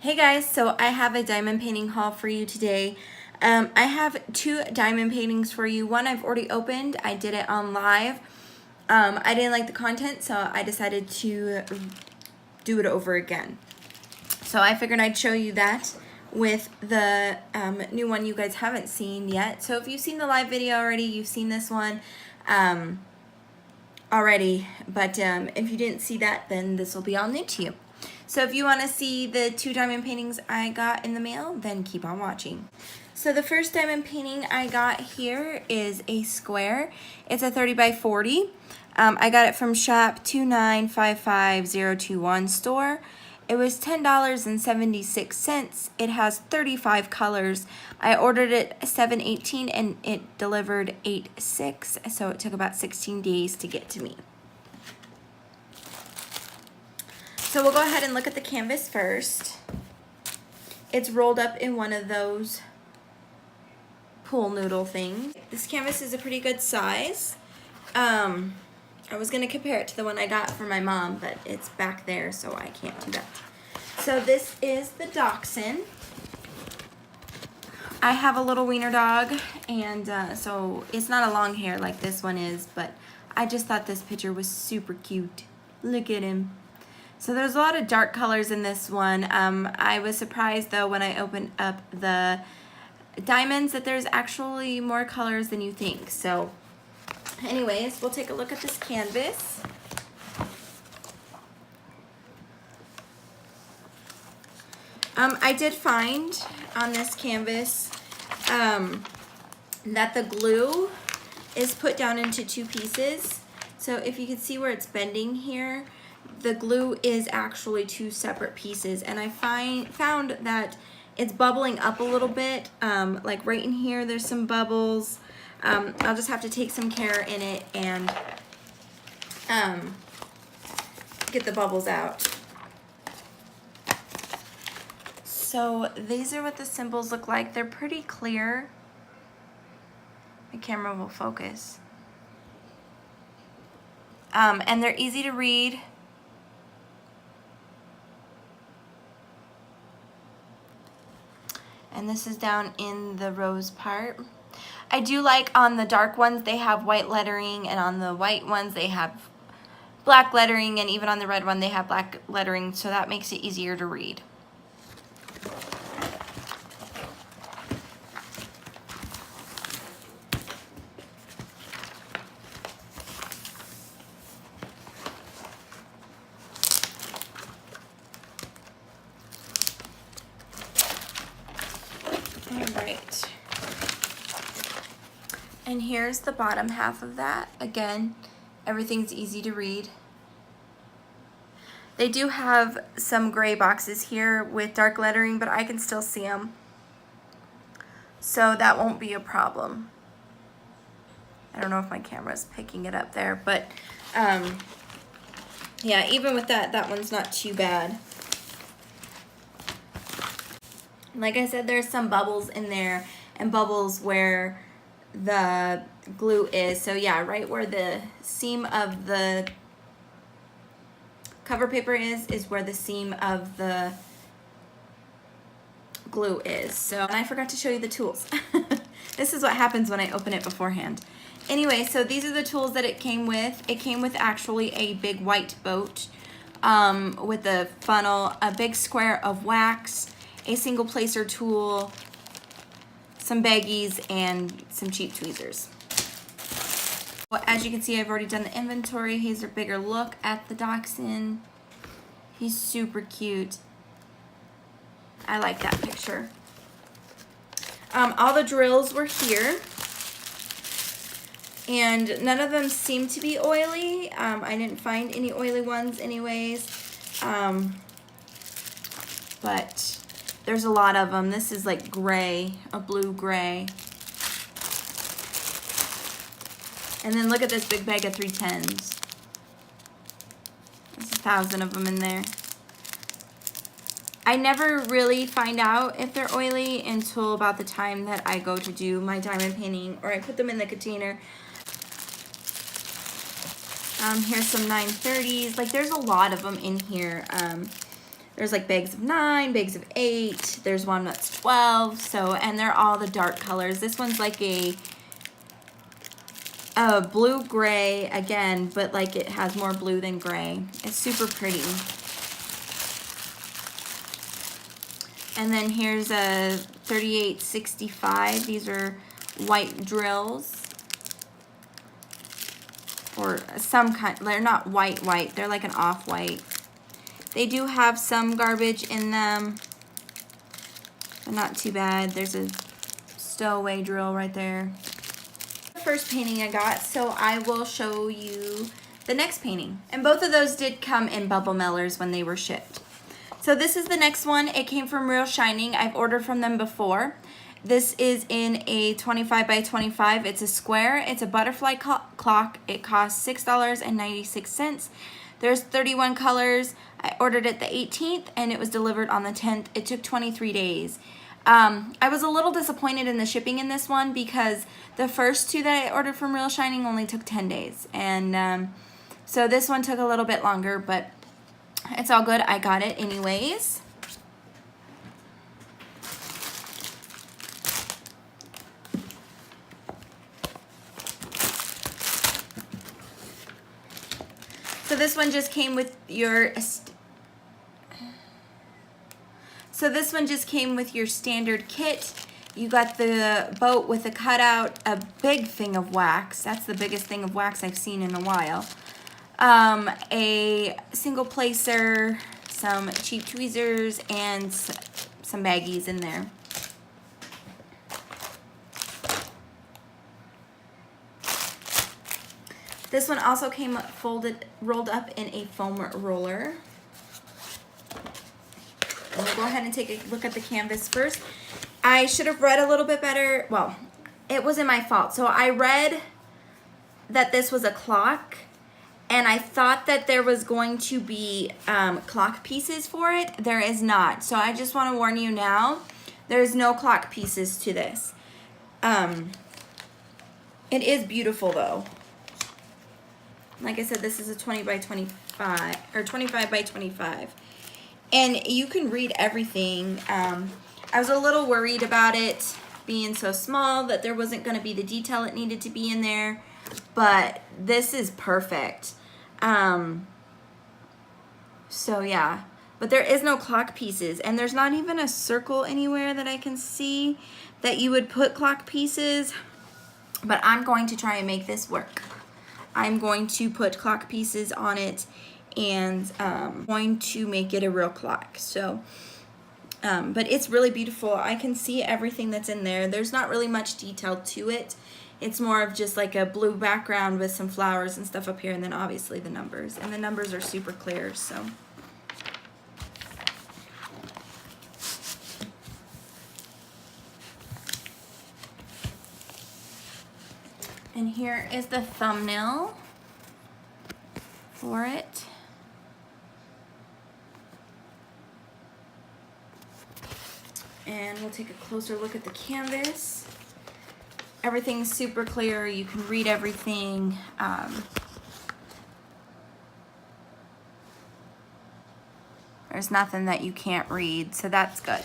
Hey guys, so I have a diamond painting haul for you today. I have two diamond paintings for you. One I've already opened. I did it on live. I didn't like the content, so I decided to do it over again. So I figured I'd show you that with the new one you guys haven't seen yet. So if you've seen the live video already, you've seen this one already. But if you didn't see that, then this will be all new to you. So if you want to see the two diamond paintings I got in the mail, then keep on watching. So the first diamond painting I got here is a square. It's a 30 by 40. I got it from shop 2955021 store. It was $10.76. It has 35 colors. I ordered it 7/18 and it delivered 8/6, so it took about 16 days to get to me. So we'll go ahead and look at the canvas first. It's rolled up in one of those pool noodle things. This canvas is a pretty good size. I was gonna compare it to the one I got for my mom, but it's back there, so I can't do that. So this is the Dachshund. I have a little wiener dog, and so it's not a long hair like this one is, but I just thought this picture was super cute. Look at him. So there's a lot of dark colors in this one. I was surprised though when I opened up the diamonds that there's actually more colors than you think. So anyways, we'll take a look at this canvas. I did find on this canvas that the glue is put down into two pieces. So if you can see where it's bending here, the glue is actually two separate pieces, and I found that it's bubbling up a little bit. Like right in here, there's some bubbles. I'll just have to take some care in it and get the bubbles out. So these are what the symbols look like. They're pretty clear. The camera will focus. And they're easy to read. And this is down in the rose part. I do like on the dark ones they have white lettering, and on the white ones they have black lettering, and even on the red one they have black lettering, so that makes it easier to read. Alright, and here's the bottom half of that. Again, everything's easy to read. They do have some gray boxes here with dark lettering, but I can still see them, so that won't be a problem. I don't know if my camera's picking it up there, but yeah, even with that, that one's not too bad. Like I said, there's some bubbles in there and bubbles where the glue is. So yeah, right where the seam of the cover paper is where the seam of the glue is. So, and I forgot to show you the tools. This is what happens when I open it beforehand. Anyway, so these are the tools that it came with. It came with actually a big white boat with a funnel, a big square of wax, a single placer tool, some baggies, and some cheap tweezers. Well, as you can see, I've already done the inventory. Here's a bigger look at the Dachshund. He's super cute. I like that picture. All the drills were here, and none of them seem to be oily. I didn't find any oily ones anyways, but there's a lot of them. This is like gray, a blue gray. And then look at this big bag of 310s. There's 1,000 of them in there. I never really find out if they're oily until about the time that I go to do my diamond painting, or I put them in the container. Here's some 930s. Like, there's a lot of them in here. There's like bags of 9, bags of 8. There's one that's 12. So, and they're all the dark colors. This one's like a blue gray again, but like it has more blue than gray. It's super pretty. And then here's a 3865. These are white drills. Or some kind, they're not white, they're like an off-white. They do have some garbage in them, but not too bad. There's a stowaway drill right there. The first painting I got, so I will show you the next painting. And both of those did come in bubble mailers when they were shipped. So this is the next one. It came from Real Shining. I've ordered from them before. This is in a 25 by 25. It's a square. It's a butterfly clock. It costs $6.96. There's 31 colors. I ordered it the 18th and it was delivered on the 10th. It took 23 days. I was a little disappointed in the shipping in this one because the first two that I ordered from Real Shining only took 10 days. And so this one took a little bit longer, but it's all good. I got it anyways. So this one just came with your standard kit. You got the boat with a cutout, a big thing of wax. That's the biggest thing of wax I've seen in a while. A single placer, some cheap tweezers, and some baggies in there. This one also came rolled up in a foam roller. We'll go ahead and take a look at the canvas first. I should have read a little bit better. Well, it wasn't my fault. So I read that this was a clock, and I thought that there was going to be clock pieces for it. There is not. So I just want to warn you now, there's no clock pieces to this. It is beautiful though. Like I said, this is a 20 by 25 or 25 by 25. And you can read everything. I was a little worried about it being so small that there wasn't going to be the detail it needed to be in there. But this is perfect. So yeah. But there is no clock pieces. And there's not even a circle anywhere that I can see that you would put clock pieces. But I'm going to try and make this work. I'm going to put clock pieces on it and going to make it a real clock. So, but it's really beautiful. I can see everything that's in there. There's not really much detail to it. It's more of just like a blue background with some flowers and stuff up here, and then obviously the numbers. And the numbers are super clear, so. And here is the thumbnail for it. And we'll take a closer look at the canvas. Everything's super clear. You can read everything. There's nothing that you can't read, so that's good.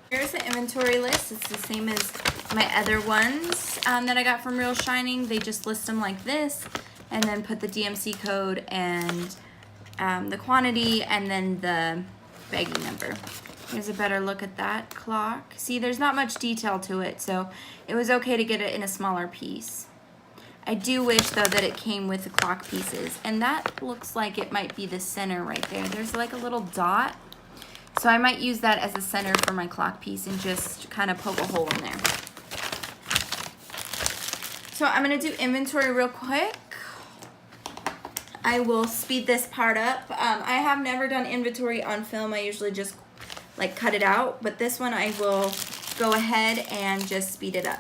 Here's the inventory list. It's the same as my other ones that I got from Real Shining. They just list them like this and then put the DMC code and the quantity and then the bagging number. Here's a better look at that clock. See, there's not much detail to it, so it was okay to get it in a smaller piece. I do wish, though, that it came with the clock pieces. And that looks like it might be the center right there. There's like a little dot. So I might use that as a center for my clock piece and just kind of poke a hole in there. So I'm going to do inventory real quick. I will speed this part up. I have never done inventory on film. I usually just like cut it out. But this one I will go ahead and just speed it up.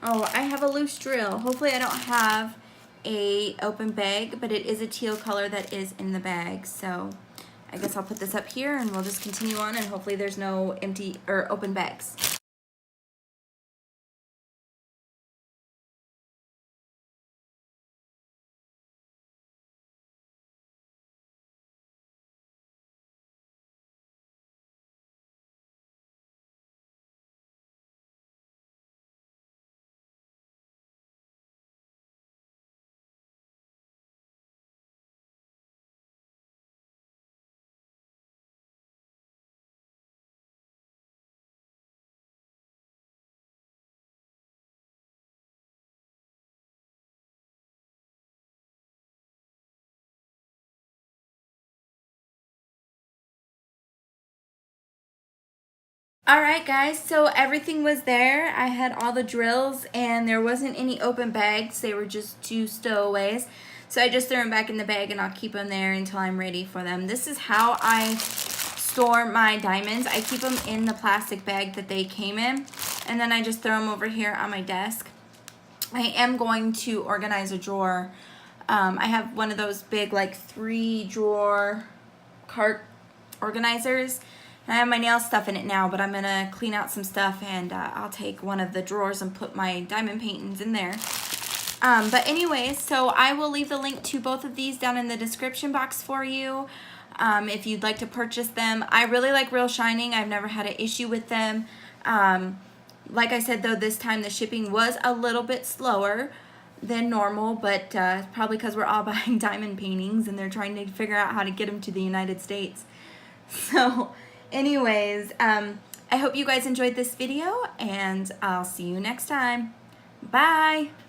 Oh, I have a loose drill. Hopefully I don't have a open bag, but it is a teal color that is in the bag. So I guess I'll put this up here and we'll just continue on, and hopefully there's no empty or open bags. All right, guys, so everything was there. I had all the drills and there wasn't any open bags. They were just 2 stowaways. So I just threw them back in the bag and I'll keep them there until I'm ready for them. This is how I store my diamonds. I keep them in the plastic bag that they came in, and then I just throw them over here on my desk. I am going to organize a drawer. I have one of those big, like, 3-drawer cart organizers. I have my nail stuff in it now, but I'm gonna clean out some stuff, and I'll take one of the drawers and put my diamond paintings in there. But anyways, so I will leave the link to both of these down in the description box for you if you'd like to purchase them. I really like Real Shining. I've never had an issue with them. Like I said, though, this time the shipping was a little bit slower than normal, but probably because we're all buying diamond paintings and they're trying to figure out how to get them to the United States. So anyways, I hope you guys enjoyed this video, and I'll see you next time. Bye!